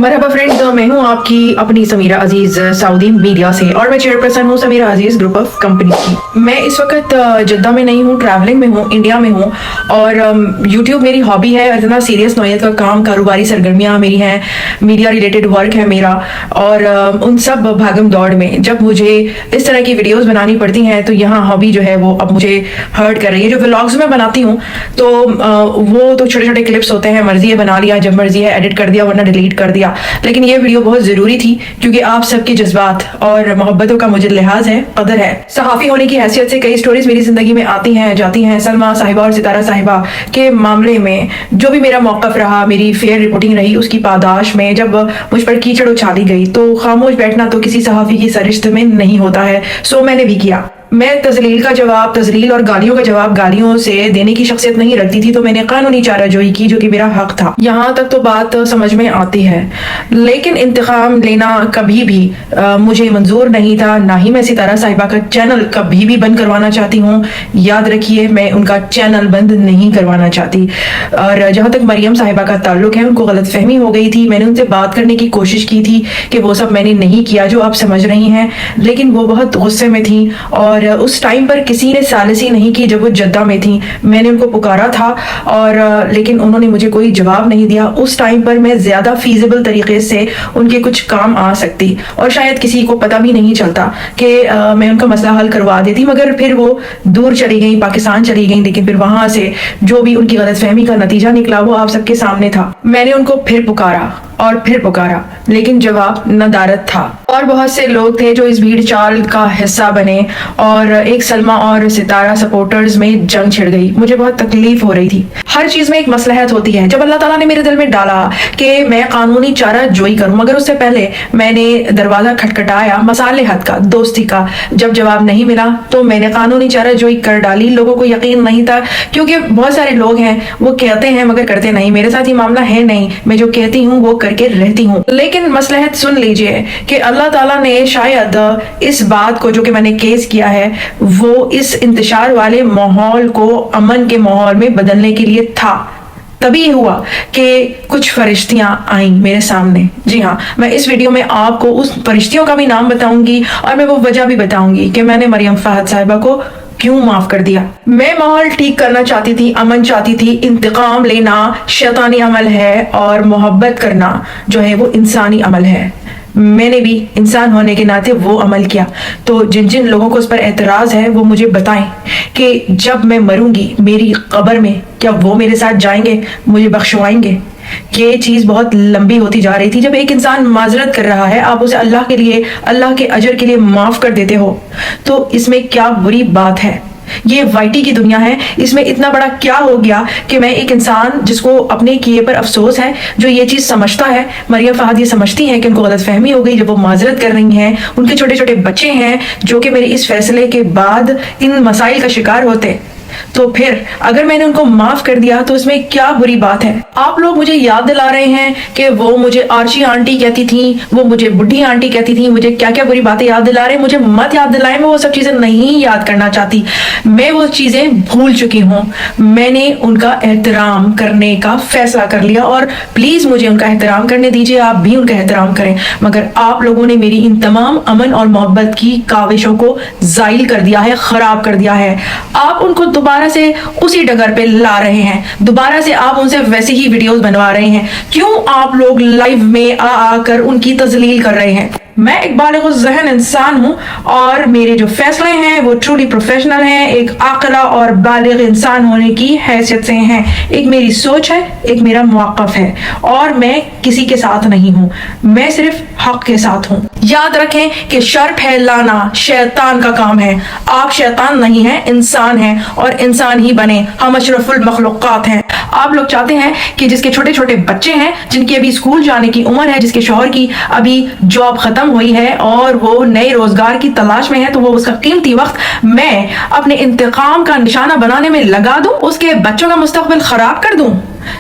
मरहबा friends, मैं हूं आपकी अपनी समीरा अजीज सऊदी मीडिया से और मैं चेयरपर्सन हूं समीरा अजीज ग्रुप ऑफ कंपनी की। मैं इस वक्त जद्दा में नहीं हूं, ट्रैवलिंग में हूं, इंडिया में हूं और यूट्यूब मेरी हॉबी है। इतना सीरियस नौयत का काम, कारोबारी सरगर्मियां मेरी हैं, मीडिया रिलेटेड वर्क है मेरा और उन सब भागम दौड़ में जब मुझे इस तरह की वीडियोस बनानी पड़ती हैं तो यहाँ हॉबी जो है वो अब मुझे हर्ट कर रही है। जो व्लॉग्स में बनाती हूँ तो वो तो छोटे छोटे क्लिप्स होते हैं, मर्जी है बना लिया, जब मर्जी है एडिट कर दिया, वरना डिलीट कर दिया। लेकिन ये वीडियो बहुत जरूरी थी क्योंकि आप सबके जज्बात और मोहब्बतों का मुझे लिहाज है, कदर है। सहाफी होने की हैसियत से कई स्टोरीज मेरी जिंदगी में आती हैं जाती हैं। सलमा साहिबा और सितारा साहिबा के मामले में जो भी मेरा मौक़िफ़ रहा, मेरी फेयर रिपोर्टिंग रही, उसकी पादाश में जब मुझ पर कीचड़ उछाली गई तो खामोश बैठना तो किसी सहाफी की सरिश्त में नहीं होता है। सो मैंने भी किया। मैं तजलील का जवाब तजलील और गालियों का जवाब गालियों से देने की शख्सियत नहीं रखती थी, तो मैंने कानूनी चाराजोई की जो कि मेरा हक था। यहाँ तक तो बात समझ में आती है, लेकिन इंतकाम लेना कभी भी मुझे मंजूर नहीं था। ना ही मैं सितारा साहिबा का चैनल कभी भी बंद करवाना चाहती हूँ। याद रखिए, मैं उनका चैनल बंद नहीं करवाना चाहती। और जहाँ तक मरियम साहिबा का ताल्लुक है, उनको गलत फहमी हो गई थी। मैंने उनसे बात करने की कोशिश की थी कि वो सब मैंने नहीं किया जो आप समझ रही हैं, लेकिन वो बहुत गुस्से में थी और उस टाइम पर किसी ने सालिसी नहीं की। जब वो जद्दा में थी मैंने उनको पुकारा था और लेकिन उन्होंने मुझे कोई जवाब नहीं दिया। उस टाइम पर मैं ज़्यादा फीजिबल तरीके से उनके कुछ काम आ सकती और शायद किसी को पता भी नहीं चलता कि मैं उनका मसला हल करवा देती, मगर फिर वो दूर चली गई, पाकिस्तान चली गई। लेकिन फिर वहाँ से जो भी उनकी गलतफहमी का नतीजा निकला वो आप सबके सामने था। मैंने उनको फिर पुकारा और फिर पुकारा, लेकिन जवाब नदारद था। और बहुत से लोग थे जो इस भीड़ चाल का हिस्सा बने और एक सलमा और सितारा सपोर्टर्स में जंग छिड़ गई। मुझे बहुत तकलीफ हो रही थी। हर चीज में एक मसलहत होती है। जब अल्लाह ताला ने मेरे दिल में डाला कि मैं कानूनी चारा जोई करूं, मगर उससे पहले मैंने दरवाजा खटखटाया मसाले हद का, दोस्ती का। जब जवाब नहीं मिला तो मैंने कानूनी चारा जोई कर डाली। लोगों को यकीन नहीं था क्योंकि बहुत सारे लोग हैं वो कहते हैं मगर करते नहीं। मेरे साथ ये मामला है नहीं, मैं जो कहती हूँ वो करके रहती हूँ। लेकिन मसलहत सुन लीजिए कि अल्लाह ताला ने शायद इस बात को जो कि मैंने केस किया है वो इस इंतशार वाले माहौल को अमन के माहौल में बदलने के लिए था। तभी हुआ कि कुछ फरिश्तियां आईं मेरे सामने। जी हाँ, मैं इस वीडियो में आपको उस फरिश्तियों का भी नाम बताऊंगी और मैं वो वजह भी बताऊंगी कि मैंने मरियम फहद साहिबा को क्यों माफ कर दिया। मैं माहौल ठीक करना चाहती थी, अमन चाहती थी। इंतकाम लेना शैतानी अमल है और मोहब्बत करना जो है वो इंसानी अमल है। मैंने भी इंसान होने के नाते वो अमल किया। तो जिन जिन लोगों को उस पर एतराज है वो मुझे बताएं कि जब मैं मरूंगी मेरी कब्र में क्या वो मेरे साथ जाएंगे, मुझे बख्शवाएंगे। ये चीज बहुत लंबी होती जा रही थी। जब एक इंसान माजरत कर रहा है, आप उसे अल्लाह के लिए, अल्लाह के अजर के लिए माफ कर देते हो, तो इसमें क्या बुरी बात है। ये वाईटी की दुनिया है, इसमें इतना बड़ा क्या हो गया कि मैं एक इंसान जिसको अपने किए पर अफसोस है, जो ये चीज समझता है, मरियम फहद ये समझती है कि उनको गलतफहमी हो गई जब वो माजरत कर रही हैं। उनके छोटे छोटे बच्चे हैं जो कि मेरे इस फैसले के बाद इन मसाइल का शिकार होते, तो फिर अगर मैंने उनको माफ कर दिया तो इसमें क्या बुरी बात है। आप लोग मुझे याद दिला रहे हैं कि वो मुझे आर्ची आंटी कहती थी, वो मुझे बुढ़ी आंटी कहती थी, मुझे क्या क्या बुरी बातें याद दिला रहे हैं। मुझे मत याद दिलाएं, मैं वो सब चीजें नहीं याद करना चाहती। मैं वो चीजें भूल चुकी हूँ। मैंने उनका एहतराम करने का फैसला कर लिया और प्लीज मुझे उनका एहतराम करने दीजिए, आप भी उनका एहतराम करें। मगर आप लोगों ने मेरी इन तमाम अमन और मोहब्बत की काविशों को ज़ाइल कर दिया है, खराब कर दिया है। आप उनको दोबारा से उसी डगर पे ला रहे हैं, दोबारा से आप उनसे वैसे ही वीडियोस बनवा रहे हैं। क्यों आप लोग लाइव में आकर उनकी तजलील कर रहे हैं। मैं एक बालिग़ ज़हन इंसान हूँ और मेरे जो फैसले हैं वो ट्रूली प्रोफेशनल हैं, एक आक़िला और बालिग़ इंसान होने की हैसियत से हैं। एक मेरी सोच है, एक मेरा मौक़िफ़ है और मैं किसी के साथ नहीं हूँ, मैं सिर्फ हक़ के साथ हूँ। याद रखें कि शर फैलाना शैतान का काम है। आप शैतान नहीं हैं, इंसान हैं और इंसान ही बने। हम अशरफुल मखलूक़ात हैं। आप लोग चाहते हैं कि जिसके छोटे छोटे बच्चे हैं, जिनकी अभी स्कूल जाने की उम्र है, जिसके शौहर की अभी जॉब खत्म हुई है और वो नए रोजगार की तलाश में है, तो वो उसका कीमती वक्त मैं अपने इंतकाम का निशाना बनाने में लगा दूं, उसके बच्चों का मुस्तकबिल खराब कर दूं।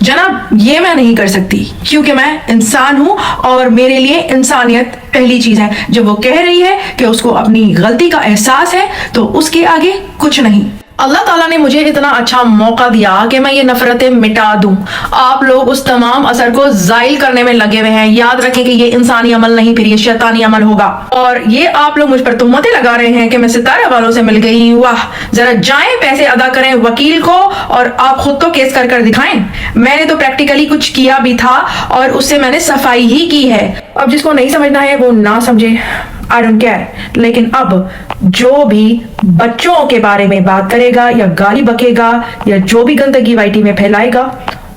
जनाब, ये मैं नहीं कर सकती क्योंकि मैं इंसान हूं और मेरे लिए इंसानियत पहली चीज है। जब वो कह रही है कि उसको अपनी गलती का एहसास है तो उसके आगे कुछ नहीं। अल्लाह ताला ने मुझे इतना अच्छा मौका दिया कि मैं ये नफरतें मिटा दूं। आप लोग उस तमाम असर को जाइल करने में लगे हुए हैं। याद रखें कि ये इंसानी अमल नहीं, फिर ये शैतानी अमल होगा। और ये आप लोग मुझ पर तुहमतें लगा रहे हैं कि मैं सितारा वालों से मिल गई। वाह, जरा जाएं पैसे अदा करें वकील को और आप खुद तो केस कर कर दिखाएं। मैंने तो प्रैक्टिकली कुछ किया भी था और उससे मैंने सफाई ही की है। अब जिसको नहीं समझना है वो ना समझे, आई डोंट केयर। लेकिन अब जो भी बच्चों के बारे में बात करेगा या गाली बकेगा या जो भी गंदगी वाईटी में फैलाएगा,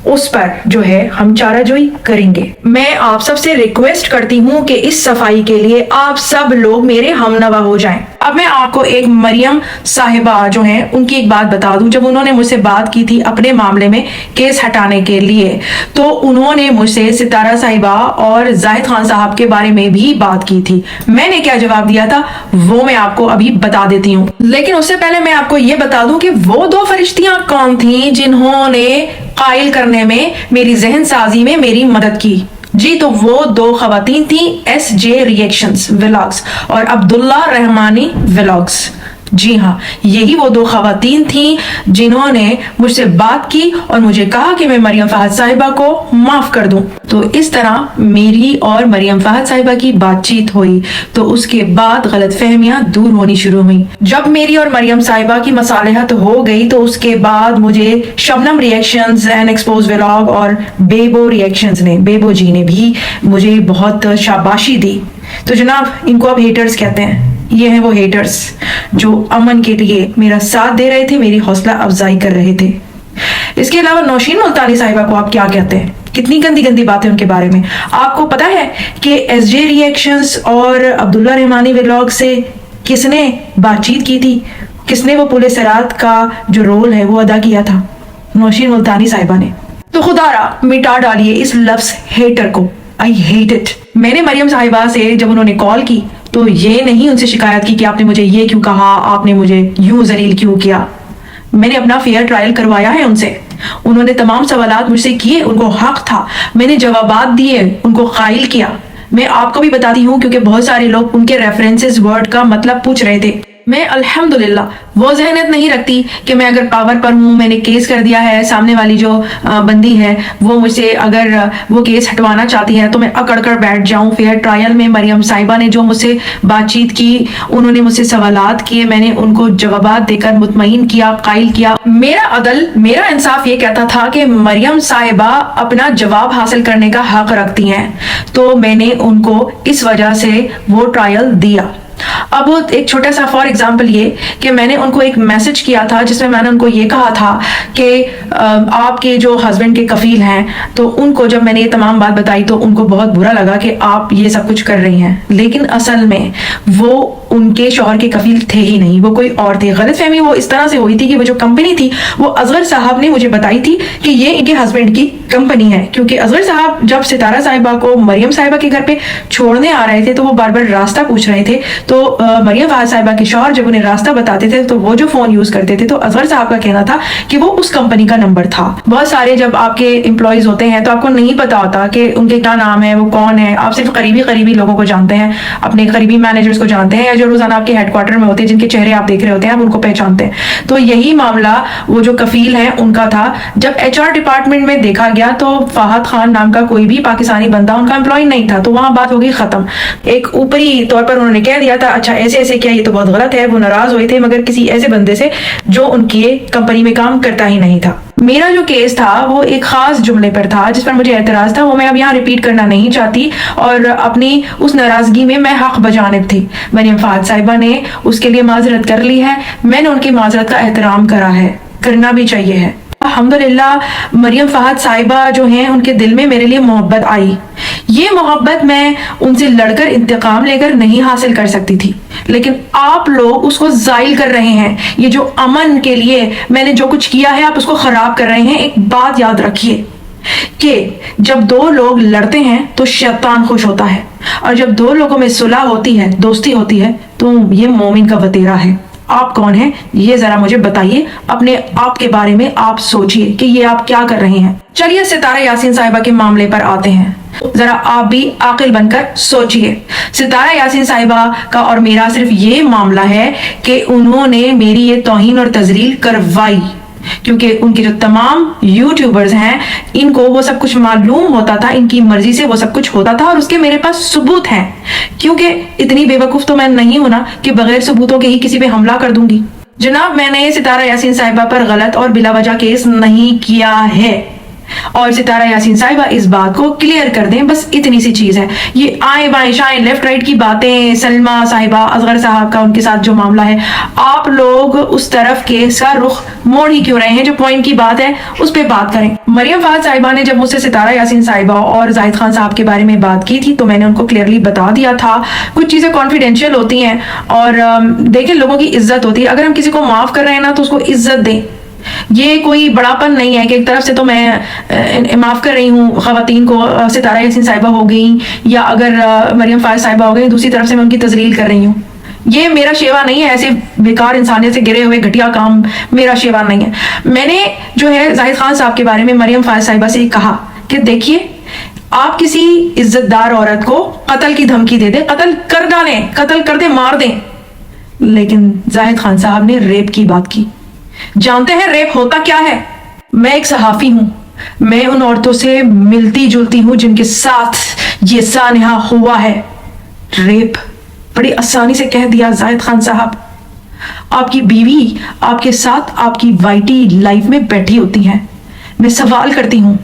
उस पर जो है हम चाराजोई करेंगे। मैं आप सबसे रिक्वेस्ट करती हूँ कि इस सफाई के लिए आप सब लोग मेरे हमनवा हो जाएं। अब मैं आपको एक मरियम साहिबा जो हैं उनकी एक बात बता दूं। जब उन्होंने मुझसे बात की थी अपने मामले में केस हटाने के लिए, तो उन्होंने मुझसे सितारा साहिबा और जाहिद खान साहब के बारे में भी बात की थी। मैंने क्या जवाब दिया था वो मैं आपको अभी बता देती हूँ, लेकिन उससे पहले मैं आपको ये बता दूं कि वो दो फरिश्तियां कौन थी जिन्होंने कायल करने में, मेरी जहन साजी में मेरी मदद की। जी, तो वो दो खवातीन थी SJ रिएक्शंस व्लॉग्स और अब्दुल्ला रहमानी व्लॉग्स। जी हाँ, यही वो दो खवातीन थी जिन्होंने मुझसे बात की और मुझे कहा कि मैं मरियम फहद साहिबा को माफ कर दूं। तो इस तरह मेरी और मरियम फहद साहिबा की बातचीत हुई। तो उसके बाद गलतफहमियां दूर होनी शुरू हुई। जब मेरी और मरियम साहिबा की मसालहत हो गई तो उसके बाद मुझे Shabnam reactions and expose vlog और बेबो रिएक्शंस ने, बेबो जी ने भी मुझे बहुत शाबाशी दी। तो जनाब, इनको अब हेटर्स कहते हैं। ये हैं वो हेटर्स जो अमन के लिए मेरा साथ दे रहे थे, मेरी हौसला अफजाई कर रहे थे। इसके अलावा नौशीन मुल्तानी साहिबा को आप क्या कहते हैं? कितनी गंदी गंदी बातें उनके बारे में। आपको पता है कि SJ रिएक्शंस और अब्दुल्ला रहमानी व्लॉग से किसने बातचीत की थी? किसने वो पुलिस रात का जो रोल है वो अदा किया था? नौशीन मुल्तानी साहिबा ने। तो खुदारा मिटा डालिए इस लफ्ज हेटर को। I hate it. मैंने मरियम साहिबा से जब उन्होंने कॉल की तो ये नहीं उनसे शिकायत की कि आपने मुझे ये क्यों कहा, आपने मुझे यूं जलील क्यों किया। मैंने अपना फेयर ट्रायल करवाया है उनसे। उन्होंने तमाम सवालात मुझसे किए, उनको हक था, मैंने जवाबात दिए, उनको कायल किया। मैं आपको भी बताती हूँ क्योंकि बहुत सारे लोग उनके रेफरेंसेस वर्ड का मतलब पूछ रहे थे। मैं अल्हम्दुलिल्लाह वो जहनियत नहीं रखती कि मैं अगर पावर पर हूँ, मैंने केस कर दिया है, सामने वाली जो बंदी है वो मुझसे अगर वो केस हटवाना चाहती है तो मैं अकड़ कर बैठ जाऊँ। फेयर ट्रायल में मरियम साहिबा ने जो मुझसे बातचीत की, उन्होंने मुझसे सवालात किए, मैंने उनको जवाबात देकर मुतमईन किया, कायल किया। मेरा अदल, मेरा इंसाफ ये कहता था कि मरियम साहिबा अपना जवाब हासिल करने का हक रखती हैं, तो मैंने उनको इस वजह से वो ट्रायल दिया। अब एक छोटा सा फॉर एग्जाम्पल ये कि मैंने उनको एक मैसेज किया था जिसमें मैंने उनको ये कहा था कि आपके जो हस्बैंड के कफील हैं, तो उनको जब मैंने ये तमाम बात बताई तो उनको बहुत बुरा लगा कि आप ये सब कुछ कर रही हैं, लेकिन असल में वो उनके शौहर के कफील थे ही नहीं, वो कोई और थे। गलतफहमी वो इस तरह से हुई थी कि वो जो कंपनी थी वो असगर साहब ने मुझे बताई थी कि ये इनके हस्बैंड की कंपनी है, क्योंकि असगर साहब जब सितारा साहिबा को मरियम साहिबा के घर पे छोड़ने आ रहे थे तो वो बार बार रास्ता पूछ रहे थे। तो मरियम फहद साहिबा के शौहर जब उन्हें रास्ता बताते थे तो वो जो फोन यूज करते थे तो असगर साहब का कहना था कि वो उस कंपनी का नंबर था। बहुत सारे जब आपके एम्प्लॉयज होते हैं तो आपको नहीं पता होता कि उनके क्या नाम है, वो कौन है। आप सिर्फ करीबी लोगों को जानते हैं, अपने करीबी मैनेजर्स को जानते हैं या जो रोजाना आपके हेडक्वार्टर में होते हैं, जिनके चेहरे आप देख रहे होते हैं, आप उनको पहचानते हैं। तो यही मामला वो जो कफील है उनका था। जब HR डिपार्टमेंट में देखा गया तो फहद खान नाम का कोई भी पाकिस्तानी बंदा उनका एम्प्लॉय नहीं था, तो वहां बात हो गई खत्म। एक ऊपरी तौर पर उन्होंने कह दिया था अच्छा ऐसे ऐसे क्या, ये तो बहुत गलत है। वो नाराज हुए थे मगर किसी ऐसे बंदे से जो उनकी कंपनी में काम करता ही नहीं था। मेरा जो केस था वो एक खास जुमले पर था जिस पर मुझे एतराज था, वो मैं अब यहाँ रिपीट करना नहीं चाहती और अपनी उस नाराजगी में मैं हक बजानिब थी। मरियम फहद साहिबा ने उसके लिए माजरत कर ली है, मैंने उनकी माजरत का एहतराम करा है, करना भी चाहिए है। अल्हम्दुलिल्लाह मरियम फहद साहिबा जो हैं उनके दिल में मेरे लिए मोहब्बत आई। ये मोहब्बत मैं उनसे लड़कर इंतकाम लेकर नहीं हासिल कर सकती थी, लेकिन आप लोग उसको जाइल कर रहे हैं। ये जो अमन के लिए मैंने जो कुछ किया है आप उसको खराब कर रहे हैं। एक बात याद रखिए कि जब दो लोग लड़ते हैं तो शैतान खुश होता है, और जब दो लोगों में सुलह होती है, दोस्ती होती है, तो ये मोमिन का वतीरा है। आप कौन हैं ये जरा मुझे बताइए, अपने आप के बारे में आप सोचिए कि ये आप क्या कर रहे हैं। चलिए सितारा यासीन साहिबा के मामले पर आते हैं। ذرا آپ بھی عاقل بن کر سوچئے. ستارہ یاسین صاحبہ کا اور میرا صرف یہ معاملہ ہے کہ انہوں نے میری یہ توہین اور تذلیل کروائی، کیونکہ ان کے جو تمام یوٹیوبرز ہیں ان کو وہ سب کچھ معلوم ہوتا تھا، ان کی مرضی سے وہ سب کچھ ہوتا تھا، اور اس کے میرے پاس ثبوت ہیں. کیونکہ اتنی بے وقوف تو میں نہیں ہوں نا کہ بغیر ثبوتوں کے ہی کسی پہ حملہ کر دوں گی. جناب، میں نے ستارہ یاسین صاحبہ پر غلط اور بلا وجہ کیس نہیں کیا ہے، اور ستارہ یاسین صاحبہ اس بات کو کلیئر کر دیں. بس اتنی سی چیز ہے. یہ آئیں بائیں شائیں لیفٹ رائٹ کی باتیں، سلمہ صاحبہ، اصغر صاحب کا ان کے ساتھ جو معاملہ ہے، آپ لوگ اس طرف کیس کا رخ موڑ ہی کیوں رہے ہیں؟ جو پوائنٹ کی بات ہے اس پہ بات کریں. مریم فہد صاحبہ نے جب مجھ سے ستارہ یاسین صاحبہ اور زاہد خان صاحب کے بارے میں بات کی تھی تو میں نے ان کو کلیئرلی بتا دیا تھا کچھ چیزیں کانفیڈینشیل ہوتی ہیں، اور دیکھیں لوگوں کی عزت ہوتی ہے. اگر ہم کسی کو معاف کر رہے ہیں نا تو اس کو عزت دیں. یہ کوئی بڑاپن نہیں ہے کہ ایک طرف سے تو میں معاف کر رہی ہوں خواتین کو، ستارہ یاسین صاحبہ ہو گئیں یا اگر مریم فائز صاحبہ ہو گئیں، دوسری طرف سے میں ان کی تذلیل کر رہی ہوں. یہ میرا شیوا نہیں ہے. ایسے بیکار انسانیت سے گرے ہوئے گھٹیا کام میرا شیوا نہیں ہے. میں نے جو ہے زاہد خان صاحب کے بارے میں مریم فائز صاحبہ سے کہا کہ دیکھیے، آپ کسی عزت دار عورت کو قتل کی دھمکی دے دیں، قتل کر ڈالیں، قتل کر دیں، مار دیں، لیکن زاہد خان صاحب نے ریپ کی بات کی. جانتے ہیں ریپ ہوتا کیا ہے؟ میں ایک صحافی ہوں، میں ان عورتوں سے ملتی جلتی ہوں جن کے ساتھ یہ سانحہ ہوا ہے. ریپ بڑی آسانی سے کہہ دیا زاہد خان صاحب. آپ کی بیوی آپ کے ساتھ آپ کی وائٹی لائف میں بیٹھی ہوتی ہیں. میں سوال کرتی ہوں،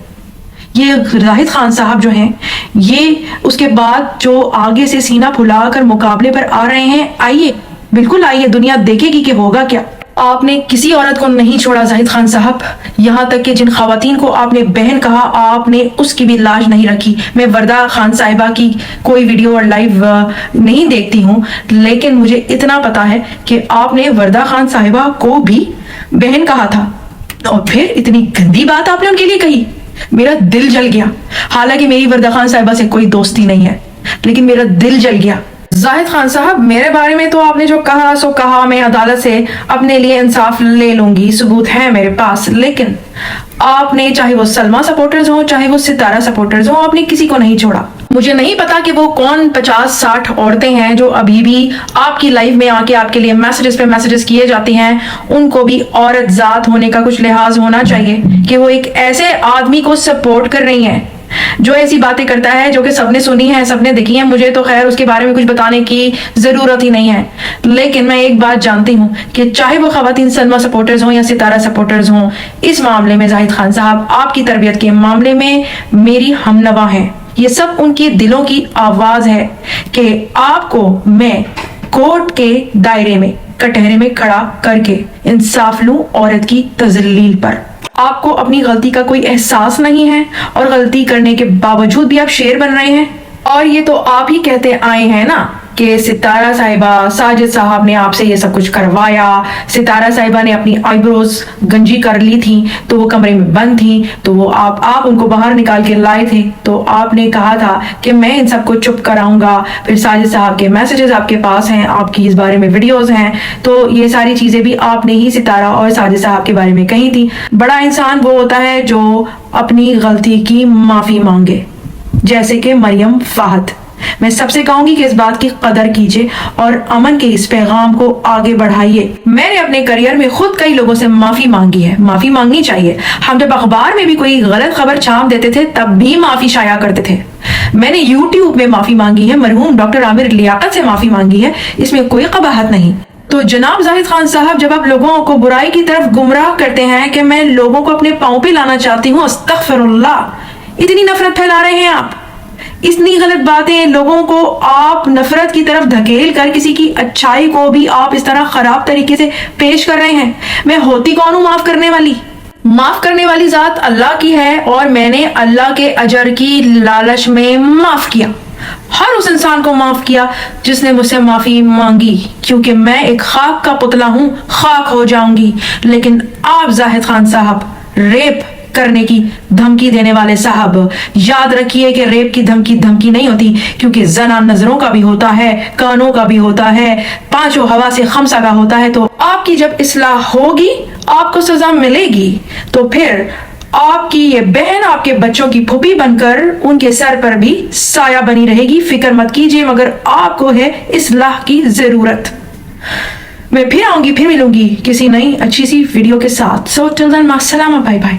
یہ زاہد خان صاحب جو ہیں، یہ اس کے بعد جو آگے سے سینہ پھلا کر مقابلے پر آ رہے ہیں، آئیے، بالکل آئیے، دنیا دیکھے گی کہ ہوگا کیا. آپ نے کسی عورت کو نہیں چھوڑا زاہد خان صاحب، یہاں تک کہ جن خواتین کو آپ نے بہن کہا آپ نے اس کی بھی لاج نہیں رکھی. میں وردہ خان صاحبہ کی کوئی ویڈیو اور لائیو نہیں دیکھتی ہوں، لیکن مجھے اتنا پتا ہے کہ آپ نے وردہ خان صاحبہ کو بھی بہن کہا تھا، اور پھر اتنی گندی بات آپ نے ان کے لیے کہی. میرا دل جل گیا. حالانکہ میری وردہ خان صاحبہ سے کوئی دوستی نہیں ہے، لیکن میرا دل جل گیا. زاہد خان صاحب، میرے بارے میں تو آپ نے جو کہا سو کہا، میں عدالت سے اپنے لیے انصاف لے لوں گی، ثبوت ہے میرے پاس. لیکن آپ نے، چاہے وہ سلمہ سپورٹرز ہوں چاہے وہ ستارہ سپورٹرز ہوں، آپ نے کسی کو نہیں چھوڑا. مجھے نہیں پتا کہ وہ کون 50-60 عورتیں ہیں جو ابھی بھی آپ کی لائف میں آ کے آپ کے لیے میسیجز پہ میسیجز کیے جاتی ہیں. ان کو بھی عورت ذات ہونے کا کچھ لحاظ ہونا چاہیے کہ وہ ایک ایسے آدمی کو سپورٹ کر رہی ہیں جو ایسی باتیں کرتا ہے جو کہ سب نے سنی ہیں، سب نے دیکھی ہیں. مجھے تو خیر اس کے بارے میں کچھ بتانے کی ضرورت ہی نہیں ہے. لیکن میں ایک بات جانتی ہوں کہ چاہے وہ خواتین سلمہ سپورٹرز ہوں یا ستارہ سپورٹرز ہوں، اس معاملے میں زاہد خان صاحب آپ کی تربیت کے معاملے میں میری ہمنوا ہیں. یہ سب ان کی دلوں کی آواز ہے کہ آپ کو میں کورٹ کے دائرے میں کٹہرے میں کھڑا کر کے انصاف لوں عورت کی تذلیل پر. آپ کو اپنی غلطی کا کوئی احساس نہیں ہے، اور غلطی کرنے کے باوجود بھی آپ شیر بن رہے ہیں. اور یہ تو آپ ہی کہتے آئے ہیں نا کہ ستارہ صاحبہ، ساجد صاحب نے آپ سے یہ سب کچھ کروایا. ستارہ صاحبہ نے اپنی آئی بروز گنجی کر لی تھی تو وہ کمرے میں بند تھی، تو وہ آپ ان کو باہر نکال کے لائے تھے، تو آپ نے کہا تھا کہ میں ان سب کو چپ کراؤں گا. پھر ساجد صاحب کے میسیجز آپ کے پاس ہیں، آپ کی اس بارے میں ویڈیوز ہیں، تو یہ ساری چیزیں بھی آپ نے ہی ستارہ اور ساجد صاحب کے بارے میں کہی تھی. بڑا انسان وہ ہوتا ہے جو اپنی غلطی کی معافی مانگے، جیسے کہ مریم فہد. میں سب سے کہوں گی کہ اس بات کی قدر کیجئے اور امن کے اس پیغام کو آگے بڑھائیے. میں نے اپنے کریئر میں خود کئی لوگوں سے معافی مانگی ہے، معافی مانگنی چاہیے. ہم جب اخبار میں بھی کوئی غلط خبر چھاپ دیتے تھے تب بھی معافی شائع کرتے تھے. میں نے یوٹیوب میں معافی مانگی ہے، مرحوم ڈاکٹر عامر لیاقت سے معافی مانگی ہے، اس میں کوئی قباحت نہیں. تو جناب زاہد خان صاحب، جب آپ لوگوں کو برائی کی طرف گمراہ کرتے ہیں کہ میں لوگوں کو اپنے پاؤں پہ لانا چاہتی ہوں، استغفر اللہ، اتنی نفرت پھیلا رہے ہیں آپ، اتنی غلط باتیں، لوگوں کو آپ نفرت کی طرف دھکیل کر کسی کی اچھائی کو بھی آپ اس طرح خراب طریقے سے پیش کر رہے ہیں. میں ہوتی کون ہوں معاف کرنے والی؟ معاف کرنے والی ذات اللہ کی ہے، اور میں نے اللہ کے اجر کی لالچ میں معاف کیا. ہر اس انسان کو معاف کیا جس نے مجھ سے معافی مانگی، کیونکہ میں ایک خاک کا پتلا ہوں، خاک ہو جاؤں گی. لیکن آپ زاہد خان صاحب، ریپ کرنے کی دھمکی دینے والے صاحب، یاد رکھیے کہ ریپ کی دھمکی نہیں ہوتی، کیونکہ زنا نظروں کا بھی ہوتا ہے، کانوں کا بھی ہوتا ہے، پانچوں ہوا سے خمسہ کا ہوتا ہے. تو آپ کی جب اصلاح ہوگی، آپ کو سزا ملے گی، تو پھر आपकी ये बहन आपके बच्चों की फूफी बनकर उनके सर पर भी साया बनी रहेगी। फिक्र मत कीजिए, मगर आपको है इस्लाह की जरूरत। मैं फिर आऊंगी, फिर मिलूंगी किसी नई अच्छी सी वीडियो के साथ। सो टिल देन, मास्सलामा, बाय बाय।